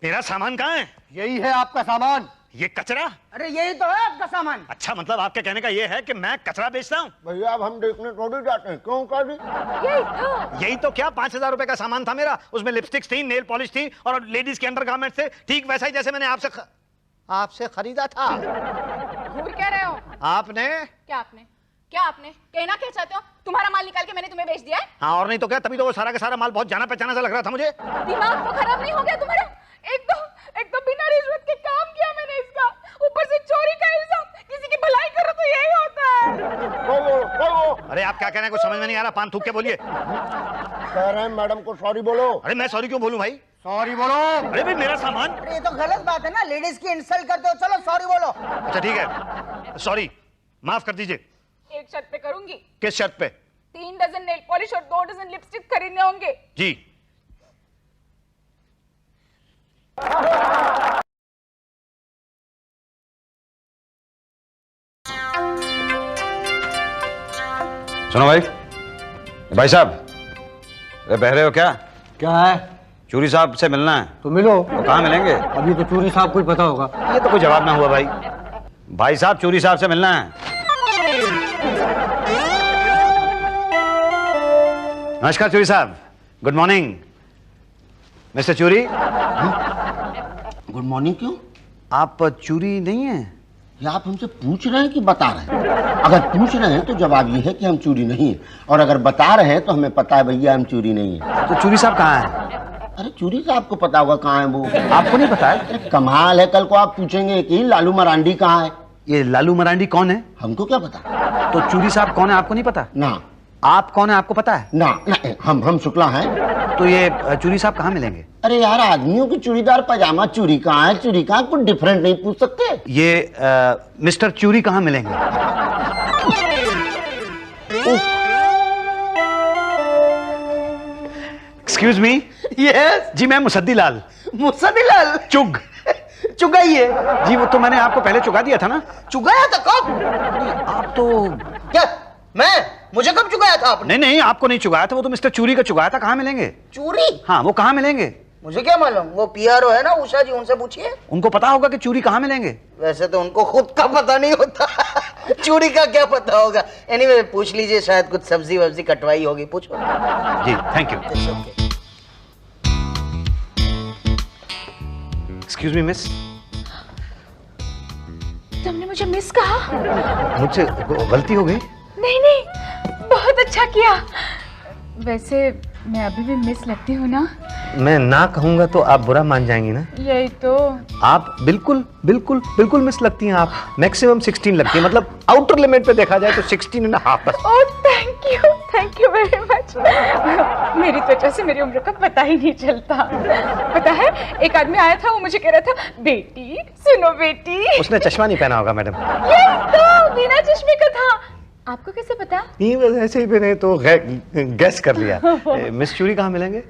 मेरा सामान कहाँ है? यही है आपका सामान। ये कचरा? अरे यही तो है आपका सामान। अच्छा, मतलब आपके कहने का ये है कि मैं कचरा बेचता हूँ? भैया अब हम देखने थोड़ी जाते हैं, क्यों कर दी? यही तो क्या, 5,000 रुपए का सामान था मेरा। उसमें लिपस्टिक्स थी, नेल पॉलिश थी और लेडीज के अंडरगारमेंट्स थे, ठीक वैसा ही जैसे मैंने आपसे खरीदा था। घूर क्या रहे हो? आपने? क्या आपने कहना क्या चाहते हो? तुम्हारा माल निकाल के मैंने तुम्हें बेच दिया है? हाँ, और नहीं तो क्या, तभी तो वो सारा का सारा माल बहुत जाना पहचाना सा लग रहा था मुझे। दिमाग तो खराब नहीं हो गया तुम्हारा? एक तो बिना रिश्वत के काम किया मैंने इसका, ऊपर से चोरी का इल्जाम। किसी की भलाई करो तो यही होता है। अरे आप क्या कहना है, कुछ समझ में नहीं आ रहा, पान थूक के बोलिए। कह रहे हैं मैडम को सॉरी बोलो। अरे मैं सॉरी क्यों बोलूं भाई? सॉरी बोलो। अरे भाई मेरा सामान। अरे ये तो गलत बात है ना, लेडीज की इंसल्ट करते हो। चलो सॉरी बोलो। अच्छा ठीक है, सॉरी, माफ कर दीजिए। एक शर्त पे करूंगी। किस शर्त पे? 3 डजन नेल पॉलिश और 2 डजन लिपस्टिक खरीदने होंगे। जी। सुनो भाई साहब, अरे बहरे हो क्या? क्या है? चूरी साहब से मिलना है। तो मिलो। तो कहाँ मिलेंगे? अभी तो चूरी साहब को ही पता होगा। ये तो कोई जवाब ना हुआ भाई। भाई साहब चूरी साहब से मिलना है। नमस्कार चूरी साहब, गुड मॉर्निंग। मिस्टर चूरी। गुड मॉर्निंग क्यों? आप चूरी नहीं है? या आप हमसे पूछ रहे हैं कि बता रहे हैं? अगर पूछ रहे हैं तो जवाब ये है कि हम चोरी नहीं है, और अगर बता रहे हैं तो हमें पता है भैया हम चोरी नहीं है। तो चूरी साहब कहाँ है? अरे चोरी साहब को पता होगा कहाँ है वो। आपको नहीं पता है? अरे कमाल है, कल को आप पूछेंगे कि लालू मरांडी कहाँ है। ये लालू मरांडी कौन है? हमको क्या पता। तो चूरी साहब कौन है आपको नहीं पता? ना। आप कौन है आपको पता है? ना, ना हम शुक्ला हैं। तो ये चूरी साहब कहाँ मिलेंगे? अरे यार, आदमियों की चूड़ीदार पजामा चूरी कहाँ है, चूरी कहाँ, कुछ डिफरेंट नहीं पूछ सकते। ये मिस्टर चूरी कहाँ मिलेंगे? Excuse me. यस जी मैं मुसद्दी लाल। मुसद्दी लाल चुग। चुगाइए। जी वो तो मैंने आपको पहले चुगा दिया था ना। चुगाया था कब? आप तो क्या मुझे कब चुकाया था आपने? नहीं आपको नहीं चुगाया था, वो तो मिस्टर चूरी का चुगाया था। कहाँ मिलेंगे? चूरी? हाँ वो कहाँ मिलेंगे? मुझे क्या मालूम, वो पीआरओ है ना उषा जी, उनसे पूछिए। उनको पता होगा कि चूरी कहाँ मिलेंगे। वैसे तो उनको खुद का पता नहीं होता चूरी का क्या पता होगा। एनीवे पूछ लीजिए, शायद कुछ सब्जी वब्जी कटवाई होगी, पूछो। जी thank you. Excuse me miss. तुमने मुझे मिस कहा? मुझसे गलती हो गई? नहीं, बहुत अच्छा किया। वैसे मैं अभी भी मिस लगती हूँ ना? मैं ना कहूंगा तो आप बुरा मान जाएंगी ना? यही तो। आप बिल्कुल मिस लगती हैं। आप मैक्सिमम 16 लगती हैं, मतलब आउटर लिमिट पे देखा जाए तो 16.5 बस। Oh thank you very much. मेरी त्वचा से मेरी उम्र का पता ही नहीं चलता। पता है, एक आदमी आया था, वो मुझे कह रहा था, बेटी सुनो बेटी। उसने चश्मा नहीं पहना होगा मैडम। यही तो, बिना चश्मे का था। आपको कैसे पता? नहीं बस ऐसे ही मैंने तो गैस कर लिया। मिस चूरी कहाँ मिलेंगे?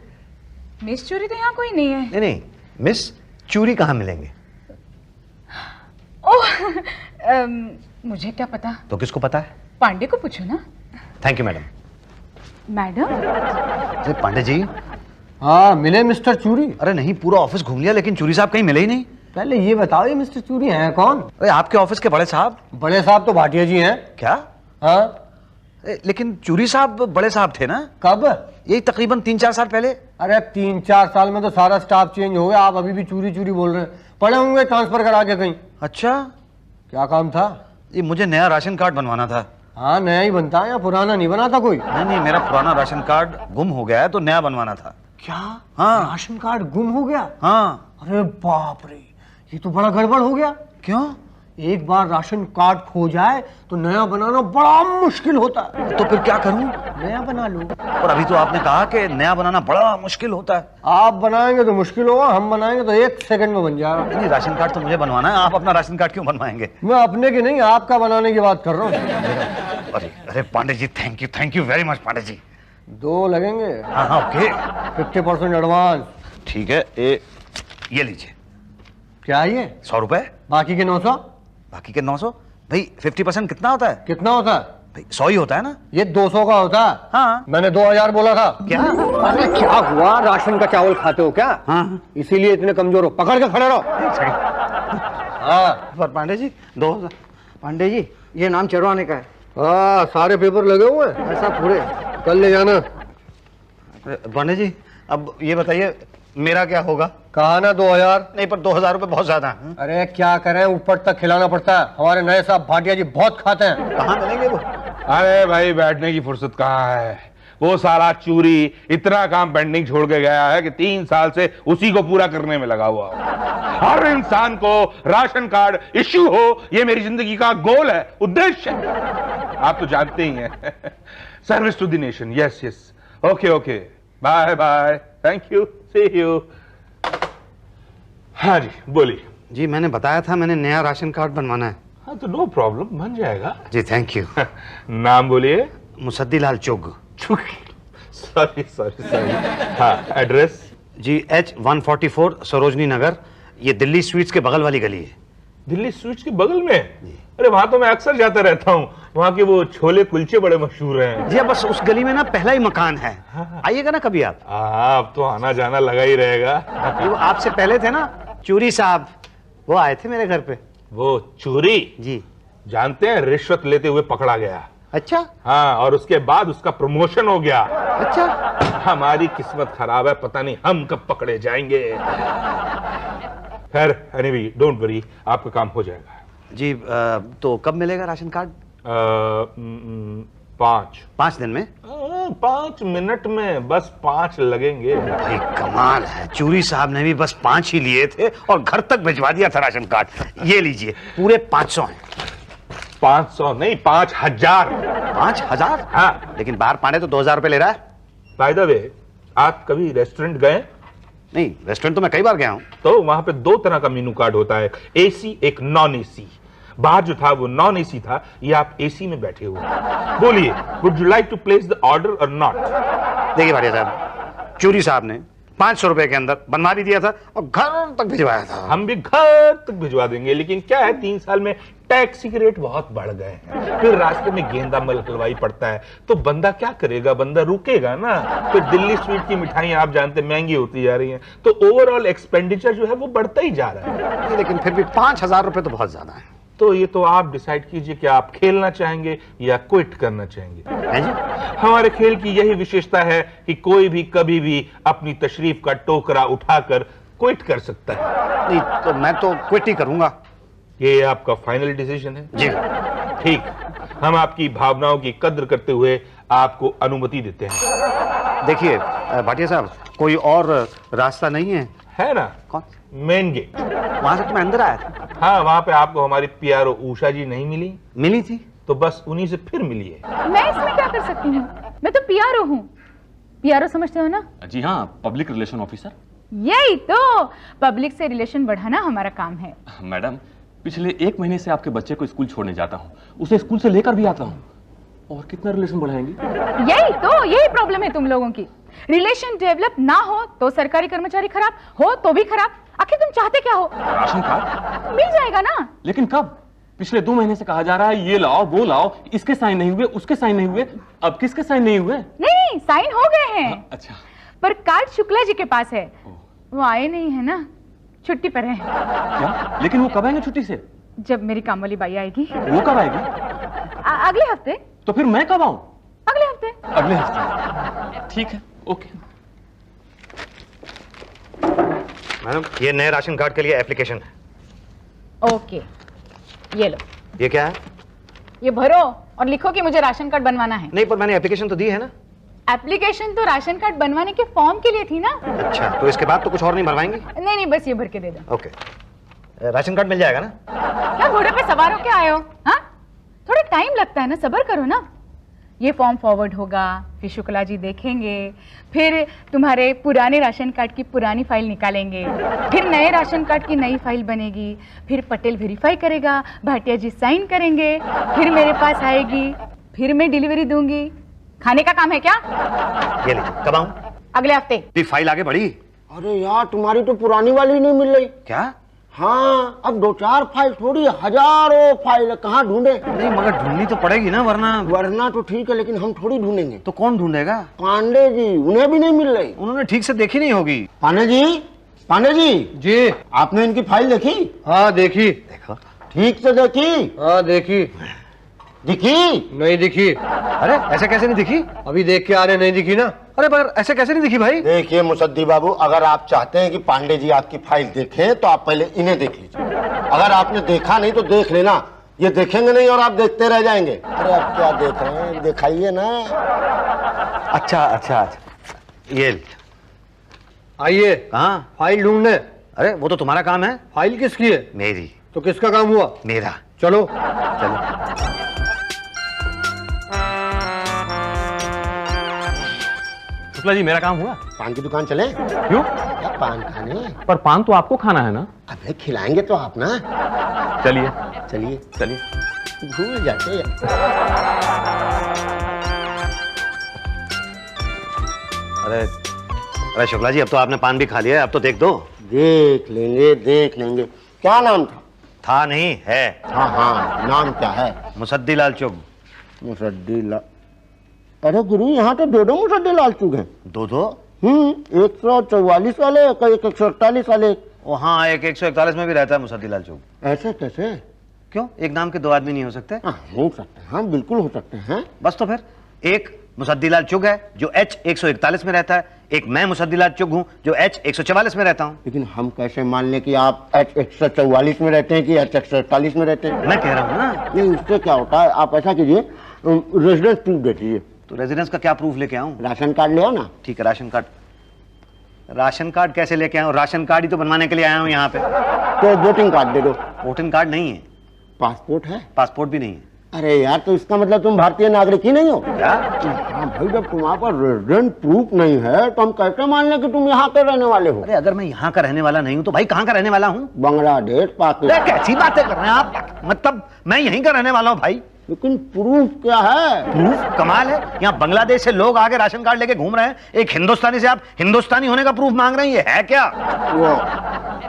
मिस चूरी तो यहाँ कोई नहीं है। नहीं मिस चूरी कहाँ मिलेंगे? ओह मुझे क्या पता। तो किसको पता है? पांडे को पूछो ना। Thank you madam. Madam? Pandey ji. हाँ मिले मिस्टर चूरी? अरे नहीं, पूरा ऑफिस घूम लिया लेकिन चूरी साहब कहीं मिले ही नहीं। पहले ये बताओ, ये मिस्टर चूरी हैं कौन? अरे आपके ऑफिस के बड़े साहब। बड़े साहब तो भाटिया जी हैं। क्या? हाँ लेकिन चूरी साहब बड़े साहब थे ना? कब? यही तकरीबन 3-4 साल पहले। अरे 3-4 साल में तो सारा स्टाफ चेंज हो गया, आप अभी भी चूरी चूरी बोल रहे हैं। पढ़े होंगे ट्रांसफर करा के कहीं। अच्छा, क्या काम था? ये मुझे नया राशन कार्ड बनवाना था। हाँ नया ही बनता है या पुराना नहीं बना था कोई? नहीं मेरा पुराना राशन कार्ड गुम हो गया है तो नया बनवाना था। क्या? हाँ राशन कार्ड गुम हो गया? हाँ। अरे बाप रे, ये तो बड़ा गड़बड़ हो गया। क्यों? एक बार राशन कार्ड खो जाए तो नया बनाना बड़ा मुश्किल होता है। तो फिर क्या करूं? नया बना लो। और अभी तो आपने कहा कि नया बनाना बड़ा मुश्किल होता है। आप बनाएंगे तो मुश्किल होगा, हम बनाएंगे तो 1 सेकंड में बन जाएगा। नहीं राशन कार्ड तो मुझे बनवाना है, आप अपना राशन कार्ड क्यों बनवाएंगे? मैं अपने की नहीं, आपका बनाने की बात कर रहा हूँ। अरे Pandey ji thank you very much Pandey ji. 2 लगेंगे। हाँ ओके। 50% एडवांस। ठीक है, ये लीजिए। क्या है ये? 100 रुपए। बाकी के 900? बाकी के 900। भाई 50% कितना होता है? कितना होता है? भाई 100 ही होता है ना? ये 200 का होता है। हाँ मैंने 2000 बोला था। क्या? अरे क्या हुआ, राशन का चावल खाते हो क्या? हाँ इसीलिए इतने कमजोर हो, पकड़ के खड़े रहो। हाँ पर पांडे जी 2000। पांडे जी ये नाम चढ़वाने का है। हाँ सारे पेपर लगे हुए हैं। ऐसा पूरे कल ले जाना। पांडे जी अब ये बताइए मेरा क्या होगा? कहा ना 2000। नहीं पर 2000 रुपए बहुत ज्यादा है। अरे क्या करें, ऊपर तक खिलाना पड़ता है। हमारे नए साहब भाटिया जी बहुत खाते हैं। कहाँ मिलेंगे वो? अरे भाई बैठने की फुर्सत कहाँ है, वो साला चूरी इतना काम पेंडिंग छोड़ के गया है कि 3 साल से उसी को पूरा करने में लगा हुआ। हर इंसान को राशन कार्ड इश्यू हो, ये मेरी जिंदगी का गोल है, उद्देश्य है। आप तो जानते ही हैं। Service to the nation. Yes yes okay bye bye, thank you, see you. हाँ जी बोलिए। जी मैंने बताया था मैंने नया राशन कार्ड बनवाना है। हाँ तो नो प्रॉब्लम, बन जाएगा। जी थैंक यू। नाम बोलिए। मुसद्दी लाल चुग। सॉरी हाँ एड्रेस? जी H144 सरोजनी नगर, ये दिल्ली स्वीट्स के बगल वाली गली है। दिल्ली स्वीट्स के बगल में? अरे वहां तो मैं अक्सर जाता रहता हूँ, वहाँ के वो छोले कुलचे बड़े मशहूर हैं। जी बस उस गली में ना पहला ही मकान है, आइएगा ना कभी आप। अब तो आना जाना लगा ही रहेगा। वो आपसे पहले थे ना चूरी साहब, वो आए थे मेरे घर पे। वो चूरी? जी। जानते हैं, रिश्वत लेते हुए पकड़ा गया। अच्छा। हाँ, और उसके बाद उसका प्रमोशन हो गया। अच्छा। हमारी किस्मत खराब है, पता नहीं हम कब पकड़े जाएंगे। खैर एनीवे डोंट वरी, आपका काम हो जाएगा। जी तो कब मिलेगा राशन कार्ड? 5 दिन में? 5 मिनट में, बस 5 लगेंगे। भाई कमाल है, चूरी साहब ने भी बस 5 ही लिए थे और घर तक भिजवा दिया था राशन कार्ड। ये लीजिए, पूरे 500 हैं। 500 नहीं, 5000। 5000? हाँ। लेकिन बाहर पाने तो 2000 रुपए ले रहा है। बाय द वे, आप कभी रेस्टोरेंट गए? नहीं, रेस्टोरेंट तो मैं कई बार गया हूँ। तो वहां पे 2 तरह का मेनू कार्ड होता है, एसी एक नॉन एसी। बाहर जो था वो नॉन एसी था, ये आप एसी में बैठे हुए। बोलिए, would you like to place the order और नॉट? देखिए भाटिया साहब, चूरी साहब ने 500 रुपए के अंदर बनवा भी दिया था और घर तक भिजवाया था। हम भी घर तक भिजवा देंगे, लेकिन क्या है 3 साल में टैक्सी के रेट बहुत बढ़ गए हैं, फिर रास्ते में गेंदा मल हलवाई पड़ता है, तो बंदा क्या करेगा, बंदा रुकेगा ना। फिर दिल्ली स्वीट की मिठाइयां आप जानते हैं महंगी होती जा रही हैं, तो ओवरऑल एक्सपेंडिचर जो है वो बढ़ता ही जा रहा है। लेकिन फिर भी 5000 रुपए तो बहुत ज्यादा है। तो ये तो आप डिसाइड कीजिए कि आप खेलना चाहेंगे या क्विट करना चाहेंगे। है जी? हमारे खेल की यही विशेषता है कि कोई भी कभी भी अपनी तशरीफ का टोकरा उठाकर क्विट कर सकता है। नहीं तो मैं तो क्विट ही करूंगा। ये आपका फाइनल डिसीजन है? जी। ठीक, हम आपकी भावनाओं की कद्र करते हुए आपको अनुमति देते हैं। देखिए भाटिया साहब, कोई और रास्ता नहीं है? है ना। कौन? Main gate. वहां से तो मैं अंदर आया था। हाँ, वहां पे आपको हमारी पीआरओ उषा जी नहीं मिली? मिली थी। तो बस उन्हीं से फिर मिलिए। मैं इसमें क्या कर सकती हूँ, मैं तो पीआरओ हूँ। पीआरओ समझते हो ना? जी हाँ, पब्लिक रिलेशन ऑफिसर। यही तो, पब्लिक से रिलेशन बढ़ाना हमारा काम है। मैडम, पिछले 1 महीने से आपके बच्चे को स्कूल छोड़ने जाता हूँ, उसे स्कूल से लेकर भी आता हूँ, और कितना रिलेशन बढ़ाएंगी? यही प्रॉब्लम है तुम लोगों की। रिलेशन डेवलप ना हो तो सरकारी कर्मचारी खराब, हो तो भी खराब। आखिर तुम चाहते क्या हो? राशन कार्ड मिल जाएगा ना। लेकिन कब? पिछले 2 महीने से कहा जा रहा है ये लाओ वो लाओ, इसके साइन नहीं हुए, उसके साइन नहीं हुए, अब किसके साइन नहीं हुए? नहीं, साइन हो गए हैं। अच्छा। पर कार्ड शुक्ला जी के पास है, वो आए नहीं है ना, छुट्टी पर है। क्या? लेकिन वो कब आएंगे छुट्टी से? जब मेरी काम वाली बाई आएगी। वो कब आएगी? अगले हफ्ते। तो फिर मैं कब आऊं? अगले हफ्ते। अगले हफ्ते, ठीक है, ओके। मैडम, ये नए राशन कार्ड के लिए एप्लीकेशन है। ओके, ये लो। ये क्या है? ये भरो और लिखो कि मुझे राशन कार्ड बनवाना है। नहीं, पर मैंने एप्लीकेशन तो दी है ना। एप्लीकेशन तो राशन कार्ड बनवाने के फॉर्म के लिए थी ना। अच्छा, तो इसके बाद तो कुछ और नहीं भरवाएंगी? नहीं, बस ये भर के दे दो। ओके, राशन कार्ड मिल जाएगा ना? क्या घोड़े पे सवार होके आए हो? हाँ, थोड़ा टाइम लगता है ना, सब्र करो ना। ये फॉर्म फॉरवर्ड होगा, फिर शुक्ला जी देखेंगे, फिर तुम्हारे पुराने राशन कार्ड की पुरानी फाइल निकालेंगे, फिर नए राशन कार्ड की नई फाइल बनेगी, फिर पटेल वेरीफाई करेगा, भाटिया जी साइन करेंगे, फिर मेरे पास आएगी, फिर मैं डिलीवरी दूंगी। खाने का काम है क्या? ये लीजिए, कब आऊं? अगले हफ्ते। फाइल आगे बढ़ी? अरे यार, तुम्हारी तो पुरानी वाली नहीं मिल रही। क्या? हाँ, अब 2-4 फाइल थोड़ी, हजारों फाइल कहाँ ढूंढे? नहीं, मगर ढूंढनी तो पड़ेगी ना, वरना तो ठीक है, लेकिन हम थोड़ी ढूंढेंगे। तो कौन ढूंढेगा? पांडे जी, उन्हें भी नहीं मिल रही। उन्होंने ठीक से देखी नहीं होगी। पांडे जी जी, आपने इनकी फाइल देखी? हाँ देखी। देखो, ठीक से देखी? हाँ देखी। दिखी? नहीं दिखी। अरे ऐसे कैसे नहीं दिखी? अभी देख के आ रहे, नहीं दिखी ना। अरे पर ऐसे कैसे नहीं दिखी भाई? देखिए मुसद्दी बाबू, अगर आप चाहते हैं कि पांडे जी आपकी फाइल देखें तो आप पहले इन्हें देख लीजिए। अगर आपने देखा नहीं तो देख लेना, ये देखेंगे नहीं और आप देखते रह जाएंगे। अरे आप क्या देख रहे हैं, दिखाइए ना। अच्छा, ये आइए। कहाँ? फाइल ढूंढने। अरे वो तो तुम्हारा काम है। फाइल किसकी है? मेरी। तो किसका काम हुआ? मेरा। चलो। शुक्ला जी, मेरा काम हुआ? पान की दुकान चले? क्यों? क्या पान खाने? पर पान तो आपको खाना है ना। अबे खिलाएंगे तो आप ना। चलिए चलिए चलिए। भूल जाते हैं। अरे शुक्ला जी, अब तो आपने पान भी खा लिया है, अब तो देख दो। देख लेंगे। क्या नाम था? था नहीं है। हाँ, नाम क्या है? मुसद्दी लाल चुग। मुसद्दी लाल, अरे गुरु यहाँ तो दो मुसद्दी लाल चूक हैं। दो 144 वाले, एक 148 वाले। ओ हाँ, एक 141 में भी रहता है मुसद्दी लाल चौक। ऐसे कैसे? क्यों, एक नाम के दो आदमी नहीं हो सकते? हो सकते हैं, हाँ बिल्कुल हो सकते हैं। बस तो फिर एक मुसद्दी लाल चुग है जो H 141 में रहता है, एक मैं मुसद्दी लाल चुग हूँ जो H 144 में रहता हूँ। लेकिन हम कैसे मान लें कि आप H 144 में रहते हैं कि H 148 में रहते हैं? मैं कह रहा हूँ ना। नहीं, उससे क्या होता है, आप ऐसा कीजिए, रेजिडेंस प्रूफ दे दीजिए। तो रेजिडेंस का क्या प्रूफ लेके आऊँ? राशन कार्ड ले आओ ना। ठीक है, राशन कार्ड। राशन कार्ड कैसे लेके आऊँ? राशन कार्ड ही तो बनवाने के लिए आया हूँ यहाँ पे। तो वोटिंग कार्ड दे दो। वोटिंग कार्ड नहीं है। पासपोर्ट है? पासपोर्ट भी नहीं है। अरे यार, तो इसका मतलब तुम भारतीय नागरिक ही नहीं हो क्या? हाँ भाई, जब तुम्हारे पास रेजिडेंट प्रूफ नहीं है तो हम कैसे मान लें कि तुम यहाँ के रहने वाले हो? अरे अगर मैं यहाँ का रहने वाला नहीं हूँ तो भाई कहाँ का रहने वाला हूँ? बांग्लादेश, पाकिस्तान। कैसी बातें कर रहे हैं आप? मतलब मैं यहीं का रहने वाला हूँ भाई। लेकिन प्रूफ क्या है? प्रूफ कमाल है, यहाँ बांग्लादेश से लोग आके राशन कार्ड लेके घूम रहे हैं, एक हिंदुस्तानी से आप हिंदुस्तानी होने का प्रूफ मांग रहे हैं, ये है क्या?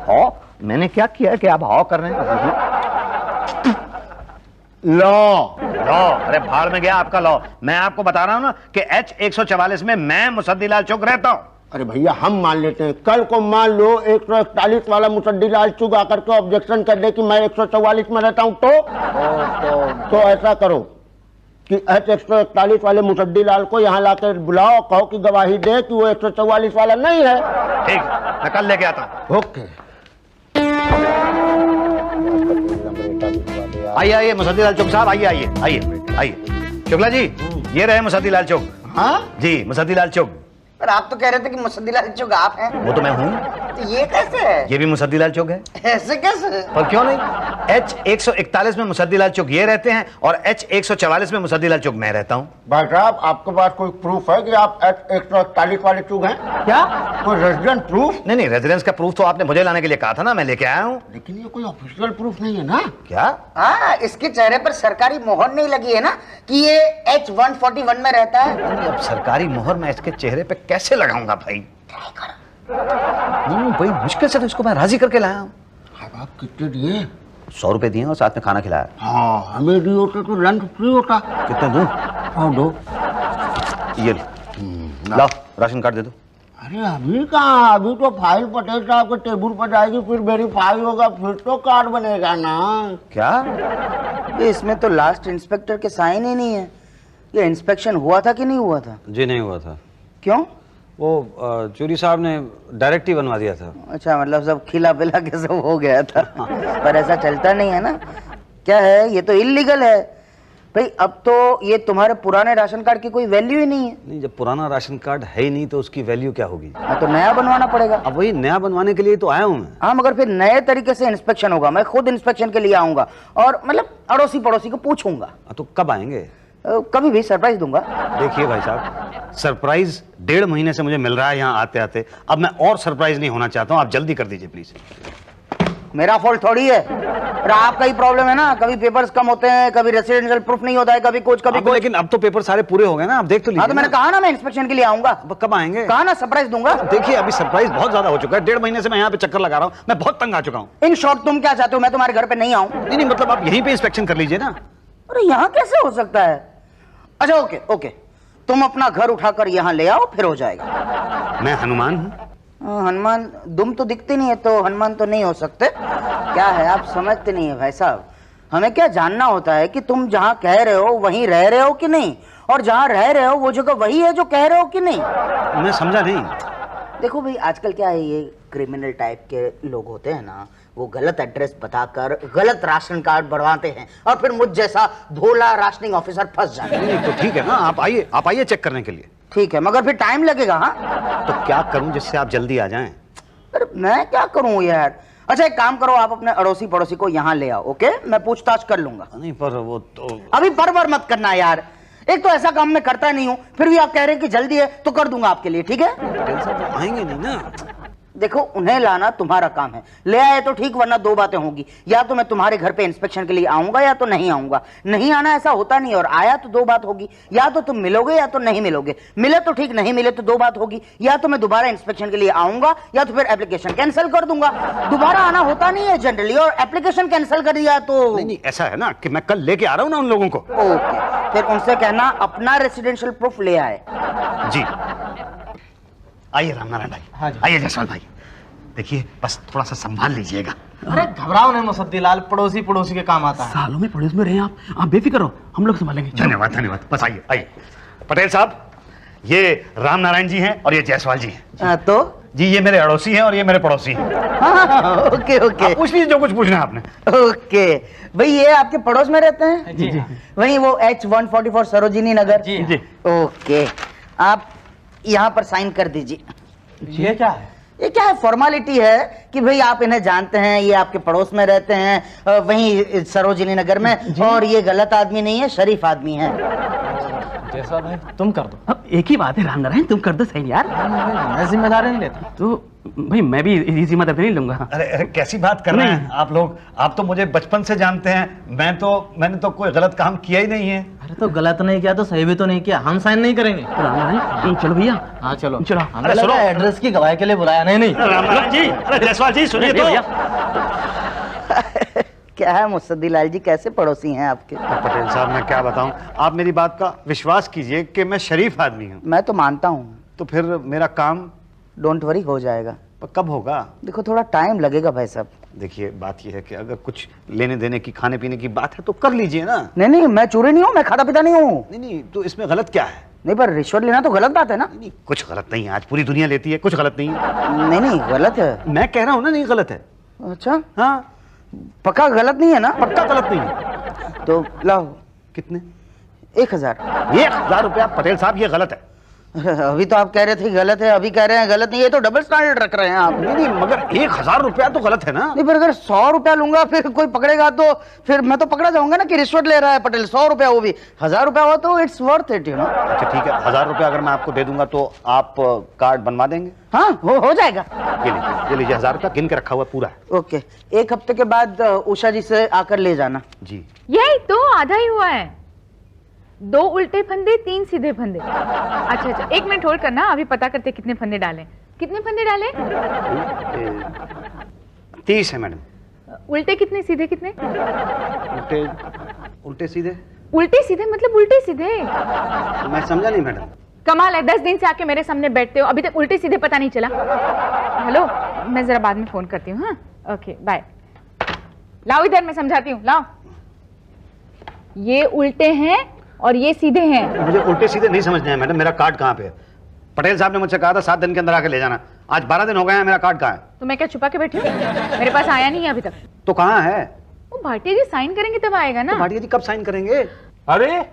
वो मैंने क्या किया है कि आप हाव कर रहे हैं? लॉ। अरे भाड़ में गया आपका लॉ। मैं आपको बता रहा हूँ ना कि H 144 में मैं मुसद्दी लाल चौक रहता हूँ। अरे भैया, हम मान लेते हैं, कल को मान लो 141 वाला मुसद्दी लाल चुग आकर के ऑब्जेक्शन कर दे कि मैं 144 में रहता हूं, तो ऐसा करो कि H 141 वाले मुसद्दी लाल को यहाँ लाकर बुलाओ, कहो कि गवाही दे कि वो 144 वाला नहीं है। ठीक, मैं कल लेके आता हूँ। ओके। आइए मुसद्दी लाल चौक साहब, आइए। शुक्ला जी, ये रहे मुसद्दी लाल चौक। हाँ जी, मुसद्दी लाल चौक। पर आप तो कह रहे थे कि मुसद्दी लाल चौक आप हैं। वो तो मैं हूँ। तो ये कैसे है? ये भी मुसद्दी लाल चौक है। ऐसे कैसे? पर क्यों नहीं? H 141 में मुसद्दी लाल चौक ये रहते हैं और H 144 में मुसद्दी लाल चौक मैं रहता हूँ। भाई साहब, आपके पास कोई प्रूफ है कि आप H 141 वाले चुग हैं? क्या? कोई रेजिडेंट प्रूफ? नहीं, रेजिडेंस का प्रूफ तो आपने मुझे लाने के लिए कहा था ना, मैं लेके आया हूँ। लेकिन ये कोई ऑफिशियल प्रूफ नहीं है ना? क्या? हाँ, इसके चेहरे पर सरकारी मोहर नहीं लगी है ना कि ये H 141 में रहता है। अब सरकारी मोहर मैं इसके चेहरे पे कैसे लगाऊंगा भाई? नहीं, बड़ी मुश्किल से तो इसको मैं राजी करके लाया हूँ। आप कितने दिए? 100 रुपए दिए और साथ में खाना खिलाया। हाँ, हमें दिए होते तो लंच फ्री होता। कितने दूं? हाँ, दो। ये लो, राशन कार्ड दे दो। अरे अभी कहाँ, अभी तो फाइल पटेल साहब के टेबल पर जाएगी, फिर वेरीफाई होगा, फिर तो कार्ड बनेगा ना। क्या? इसमें तो लास्ट इंस्पेक्टर के साइन ही नहीं है। ये इंस्पेक्शन हुआ था कि नहीं हुआ था? जी नहीं हुआ था। क्यों? वो चूरी साहब ने डायरेक्ट ही बनवा दिया था। अच्छा, मतलब सब खिला पिला के सब हो गया था। पर ऐसा चलता नहीं है ना। क्या है, ये तो इल्लीगल है भाई। अब तो ये तुम्हारे पुराने राशन कार्ड की कोई वैल्यू ही नहीं है। नहीं, जब पुराना राशन कार्ड है ही नहीं तो उसकी वैल्यू क्या होगी? तो नया बनवाना पड़ेगा। अब वही नया बनवाने के लिए तो आया हूँ मैं। हाँ, मगर फिर नए तरीके से इंस्पेक्शन होगा। मैं खुद इंस्पेक्शन के लिए आऊंगा और मतलब अड़ोसी पड़ोसी को पूछूंगा। तो कब आएंगे? कभी भी सरप्राइज दूंगा। देखिए भाई साहब, सरप्राइज 1.5 महीने से मुझे मिल रहा है यहाँ आते आते। अब मैं और सरप्राइज नहीं होना चाहता हूँ, आप जल्दी कर दीजिए प्लीज। मेरा फॉल्ट थोड़ी है, पर आपका ही प्रॉब्लम है ना। कभी पेपर्स कम होते हैं, कभी रेसिडेंशियल प्रूफ नहीं होता है, कभी कुछ कभी कुछ। लेकिन अब तो पेपर सारे पूरे हो गए ना, आप देख तो लीजिए। हाँ, तो मैंने कहा ना मैं इंस्पेक्शन के लिए आऊंगा। कब आएंगे? कहा ना सरप्राइज दूंगा। देखिए, अभी सरप्राइज बहुत ज्यादा हो चुका है। 1.5 महीने से मैं यहाँ पे चक्कर लगा रहा हूँ, मैं बहुत तंग आ चुका हूँ। इन शॉर्ट तुम क्या चाहते हो, मैं तुम्हारे घर पे नहीं आऊँ? नहीं, मतलब आप यहीं पे इंस्पेक्शन कर लीजिए ना। अरे यहाँ कैसे हो सकता है? अच्छा, ओके, तुम अपना घर उठाकर यहाँ ले आओ, फिर हो जाएगा। मैं हनुमान हूँ। हनुमान? दुम तो दिखते नहीं है तो हनुमान तो नहीं हो सकते। क्या है, आप समझते नहीं है भाई साहब। हमें क्या जानना होता है कि तुम जहाँ कह रहे हो वहीं रह रहे हो कि नहीं, और जहाँ रह रहे हो वो जगह वही है जो कह रहे हो कि नहीं। मैं समझा नहीं। देखो भाई, आजकल क्या है, ये क्रिमिनल टाइप के लोग होते हैं ना, वो गलत एड्रेस बताकर गलत राशन कार्ड बनवाते हैं और फिर मुझ जैसा भोला राशनिंग ऑफिसर फंस जाता है। तो ठीक है ना, आप आइए चेक करने के लिए। ठीक है, मगर फिर टाइम लगेगा। हाँ, तो क्या करूं जिससे आप जल्दी आ जाएं? अरे मैं क्या करूं यार। अच्छा, एक काम करो, आप अपने अड़ोसी पड़ोसी को यहाँ ले आओ। ओके, मैं पूछताछ कर लूंगा। नहीं, पर वो तो अभी पर मत करना यार। एक तो ऐसा काम मैं करता नहीं हूं, फिर भी आप कह रहे हैं कि जल्दी है तो कर दूंगा आपके लिए। ठीक है, तो आएंगे नहीं ना। देखो, उन्हें लाना तुम्हारा काम है। ले आए तो ठीक, वरना दो बातें होंगी। या तो मैं तुम्हारे घर पे इंस्पेक्शन के लिए आऊंगा या तो नहीं आऊंगा। नहीं आना ऐसा होता नहीं, और आया तो दो बात होगी। या तो तुम मिलोगे या तो नहीं मिलोगे। मिले तो ठीक, नहीं मिले तो दो बात होगी। या तो मैं दोबारा इंस्पेक्शन के लिए आऊंगा या तो फिर एप्लीकेशन कैंसिल कर दूंगा। दोबारा आना होता नहीं है जनरली, और एप्लीकेशन कैंसिल कर दिया तो नहीं, ऐसा है ना कि मैं कल लेके आ रहा हूँ ना उन लोगों को। ओके, फिर उनसे कहना अपना रेसिडेंशियल प्रूफ ले आए। जी आइए रामनारायण भाई। हाँ जी। आइए जायसवाल भाई, देखिए बस थोड़ा सा संभाल लीजिएगा। अरे घबराओ नहीं मुसद्दीलाल, पड़ोसी पड़ोसी के काम आता है। सालों में पड़ोस में रहे आप बेफिक्र हो, हम लोग संभालेंगे। धन्यवाद धन्यवाद, बस आइए आइए। पटेल साहब, ये रामनारायण जी हैं और ये जायसवाल जी हैं। तो जी ये मेरे अड़ोसी हैं और ये मेरे पड़ोसी हैं। हाँ, ओके ओके, पूछ लीजिए जो कुछ पूछना है आपने। ओके भाई, ये आपके पड़ोस में रहते हैं? जी जी। वही वो H144 सरोजिनी नगर? जी जी। ओके, आप यहाँ पर साइन कर दीजिए। ये क्या है? ये क्या है, फॉर्मेलिटी है कि भाई आप इन्हें जानते हैं, ये आपके पड़ोस में रहते हैं वहीं सरोजिनी नगर में, और ये गलत आदमी नहीं है, शरीफ आदमी है। जैसा भाई तुम कर दो। अब एक ही बात है रामनारायण, तुम कर दो साइन यार। मैं जिम्मेदारी नहीं लेता। तो भाई मैं भी ये जिम्मेदारी नहीं लूंगा। अरे कैसी बात कर रहे हैं आप लोग, आप तो मुझे बचपन से जानते हैं। मैंने तो कोई गलत काम किया ही नहीं है। अरे तो गलत नहीं किया तो सही भी तो नहीं किया, हम साइन नहीं करेंगे। रामनारायण चलो भैया। हाँ चलो चलो। हमें लगा एड्रेस की गवाही के लिए बुलाया। नहीं नहीं रामनारायण जी, अरे जायसवाल जी सुनिए तो। क्या है मुसद्दीलाल जी, कैसे पड़ोसी हैं आपके? पटेल साहब मैं क्या बताऊं, आप मेरी बात का विश्वास कीजिए कि मैं शरीफ आदमी हूं। मैं तो मानता हूँ। तो फिर मेरा काम डोंट वरी, हो जाएगा। कब होगा? देखो थोड़ा टाइम लगेगा भाई साहब। देखिए बात यह है कि अगर कुछ लेने देने की, खाने पीने की बात है तो कर लीजिए ना। नहीं नहीं, मैं चोरी नहीं हूँ, मैं खाता पीता नहीं हूँ। नहीं तो इसमें गलत क्या है? नहीं पर रिश्वत लेना तो गलत बात है ना। नहीं कुछ गलत नहीं है, आज पूरी दुनिया लेती है, कुछ गलत नहीं है। नहीं नहीं गलत है। मैं कह रहा हूँ ना नहीं गलत है। अच्छा हाँ पक्का गलत नहीं है ना? पक्का गलत नहीं है। तो लाओ। कितने? 1000। 1000 रुपया? पटेल साहब ये गलत है। अभी तो आप कह रहे थे गलत है, अभी कह रहे हैं गलत नहीं। ये तो डबल स्टैंडर्ड रख रहे हैं आप। नहीं मगर 1000 रुपया तो गलत है ना। नहीं पर अगर 100 रुपया लूंगा फिर कोई पकड़ेगा तो फिर मैं तो पकड़ा जाऊंगा ना कि रिश्वत ले रहा है पटेल। 100 रुपया, वो भी 1000 रुपया हो तो it's worth it you know. अच्छा ठीक है, 1000 रुपया अगर मैं आपको दे दूंगा तो आप कार्ड बनवा देंगे? हाँ हो जाएगा। ये लीजिए 1000 रुपया गिन के रखा हुआ पूरा है। ओके, 1 हफ्ते के बाद उषा जी से आकर ले जाना। जी यही तो आधा ही हुआ है। 2 उल्टे फंदे 3 सीधे फंदे। अच्छा अच्छा 1 मिनट होल्ड करना, अभी पता करते कितने फंदे डालें। कितने फंदे डालें? 30 है मैडम। उल्टे कितने, सीधे कितने? उल्टे सीधे? उल्टे सीधे मतलब उल्टे सीधे। मैं समझा नहीं मैडम। कमाल है, 10 दिन से आके मेरे सामने बैठते हो, अभी तक उल्टे सीधे पता नहीं चला। हेलो, मैं जरा बाद में फोन करती हूँ। हाँ ओके बाय। लाओ इधर, मैं समझाती हूँ, लाओ। ये उल्टे हैं और ये सीधे हैं। मुझे उल्टे सीधे नहीं समझने हैं मैडम। मेरा कार्ड कहाँ पे है? पटेल साहब ने मुझसे कहा था 7 दिन के अंदर आके ले जाना। आज 12 दिन हो गए हैं, मेरा कार्ड कहाँ है? तो मैं क्या छुपा के बैठी हूँ? मेरे पास आया नहीं है अभी तक। तो कहाँ है? वो भाटिया जी साइन करेंगे तब आएगा ना। तो भाटिया जी कब साइन करेंगे? अरे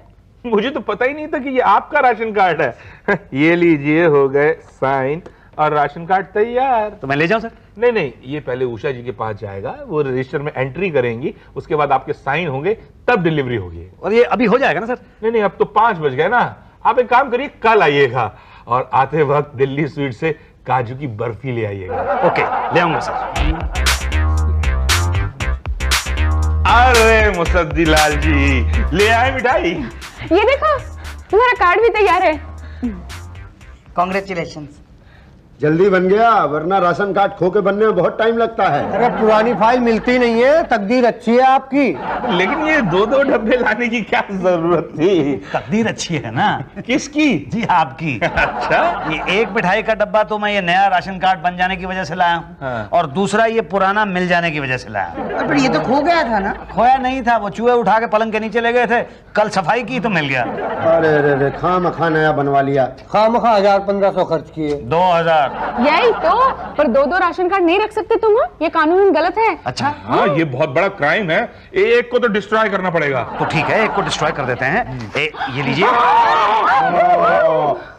मुझे तो पता ही नहीं था कि ये आपका राशन कार्ड है। ये लीजिए, हो गए साइन और राशन कार्ड तैयार। तो मैं ले जाऊं सर? नहीं नहीं, ये पहले उषा जी के पास जाएगा, वो रजिस्टर में एंट्री करेंगी, उसके बाद आपके साइन होंगे, तब डिलीवरी होगी। और ये अभी हो जाएगा ना सर? नहीं नहीं, अब तो 5 बज गए ना। आप एक काम करिए, कल आइएगा और आते वक्त दिल्ली स्वीट से काजू की बर्फी ले आइएगा। ओके ले आऊंगा सर। अरे मुसद्दीलाल जी, ले आए मिठाई। ये देखो तुम्हारा कार्ड भी तैयार है। कॉन्ग्रेचुलेशंस। जल्दी बन गया, वरना राशन कार्ड खो के बनने में बहुत टाइम लगता है। अरे पुरानी फाइल मिलती नहीं है, तकदीर अच्छी है आपकी। लेकिन ये 2-2 डब्बे लाने की क्या जरूरत थी? तकदीर अच्छी है ना। किसकी? जी आपकी। अच्छा, ये एक मिठाई का डब्बा तो मैं ये नया राशन कार्ड बन जाने की वजह से लाया हूँ। हाँ। और दूसरा ये पुराना मिल जाने की वजह से लाया हूँ। पर ये तो खो गया था ना। खोया नहीं था, वो चूहे उठा के पलंग के नीचे ले गए थे, कल सफाई की तो मिल गया। अरे रे रे, खामखा नया बनवा लिया। खामखा 1000-1500 खर्च किए। 2000। यही तो, पर 2-2 राशन कार्ड नहीं रख सकते तुम। ये कानून गलत है। अच्छा हाँ ये बहुत बड़ा क्राइम है, एक को तो डिस्ट्रॉय करना पड़ेगा। तो ठीक है, एक को डिस्ट्रॉय कर देते हैं। ये लीजिए।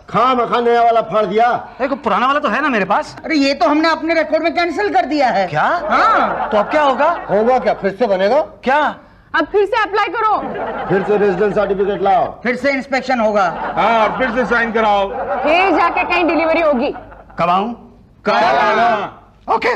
खामखा नया वाला फाड़ दिया। देखो पुराना वाला तो है ना मेरे पास। अरे ये तो हमने अपने रिकॉर्ड में कैंसिल कर दिया है। क्या? हाँ। तो अब क्या होगा? होगा क्या, फिर से बनेगा क्या? अब फिर से अप्लाई करो। फिर से रेजिडेंस सर्टिफिकेट लाओ। फिर से इंस्पेक्शन होगा। हाँ फिर से साइन कराओ। फिर जाके कहीं डिलीवरी होगी। कब आऊं? कल आना। ओके।